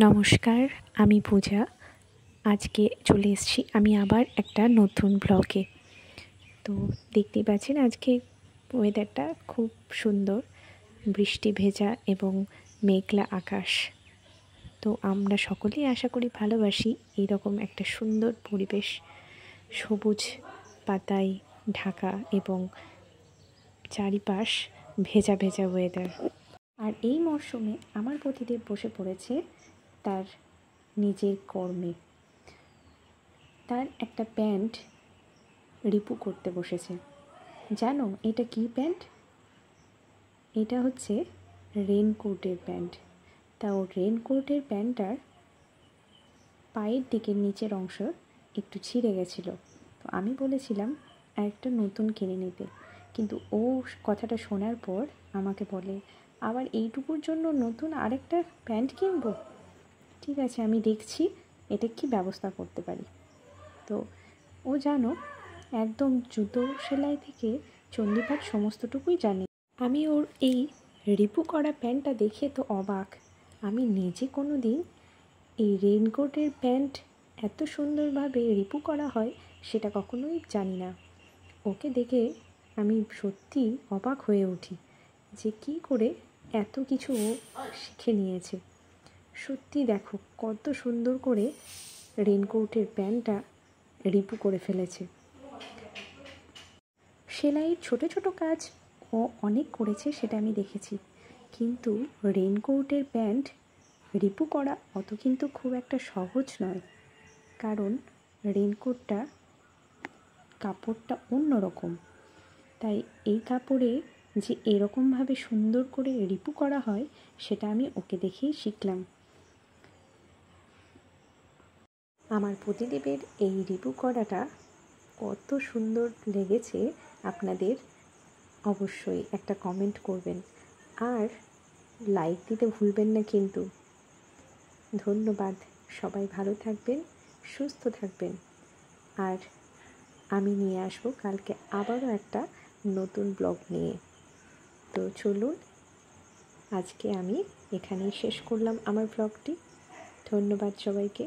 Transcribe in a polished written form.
নমস্কার, আমি পূজা। আজকে চলে এসেছি আমি আবার একটা নতুন ব্লগে। তো দেখতেই পাচ্ছেন আজকে ওয়েদারটা খুব সুন্দর, বৃষ্টি ভেজা এবং মেঘলা আকাশ। তো আমরা সকলেই আশা করি ভালোবাসি এইরকম একটা সুন্দর পরিবেশ, সবুজ পাতায় ঢাকা এবং চারিপাশ ভেজা ভেজা ওয়েদার। আর এই মরশুমে আমার পতিদেব বসে পড়েছে তার নিজের কর্মে। তার একটা প্যান্ট রিপু করতে বসেছে। জানো এটা কি প্যান্ট? এটা হচ্ছে রেনকোটের প্যান্ট। তা ও রেনকোটের প্যান্টটার পায়ের দিকের নিচের অংশ একটু ছিঁড়ে গেছিলো। তো আমি বলেছিলাম আরেকটা নতুন কিনে নিতে, কিন্তু ও কথাটা শোনার পর আমাকে বলে আবার এইটুকুর জন্য নতুন আরেকটা প্যান্ট কিনবো। ঠিক আছে, আমি দেখছি এটা কি ব্যবস্থা করতে পারি। তো ও জানো একদম জুতো সেলাই থেকে চণ্ডীপাঠ সমস্তটুকুই জানে। আমি ওর এই রিপু করা প্যান্টটা দেখে তো অবাক। আমি নিজে কোনো দিন এই রেনকোটের প্যান্ট এত সুন্দরভাবে রিপু করা হয় সেটা কখনোই জানি না। ওকে দেখে আমি সত্যি অবাক হয়ে উঠি যে কী করে এত কিছু ও শিখে নিয়েছে। সত্যি দেখো কত সুন্দর করে রেনকোটের প্যান্টটা রিপু করে ফেলেছে। সেলাইয়ের ছোট ছোট কাজ ও অনেক করেছে, সেটা আমি দেখেছি, কিন্তু রেনকোটের প্যান্ট রিপু করা অত কিন্তু খুব একটা সহজ নয়। কারণ রেনকোটটা কাপড়টা অন্যরকম, তাই এই কাপড়ে যে এরকমভাবে সুন্দর করে রিপু করা হয় সেটা আমি ওকে দেখেই শিখলাম। আমার পতিদেবের এই রিপু করাটা কত সুন্দর লেগেছে আপনাদের অবশ্যই একটা কমেন্ট করবেন, আর লাইক দিতে ভুলবেন না কিন্তু। ধন্যবাদ, সবাই ভালো থাকবেন, সুস্থ থাকবেন। আর আমি নিয়ে আসবো কালকে আবারও একটা নতুন ব্লগ নিয়ে। তো চলুন আজকে আমি এখানেই শেষ করলাম আমার ব্লগটি। ধন্যবাদ সবাইকে।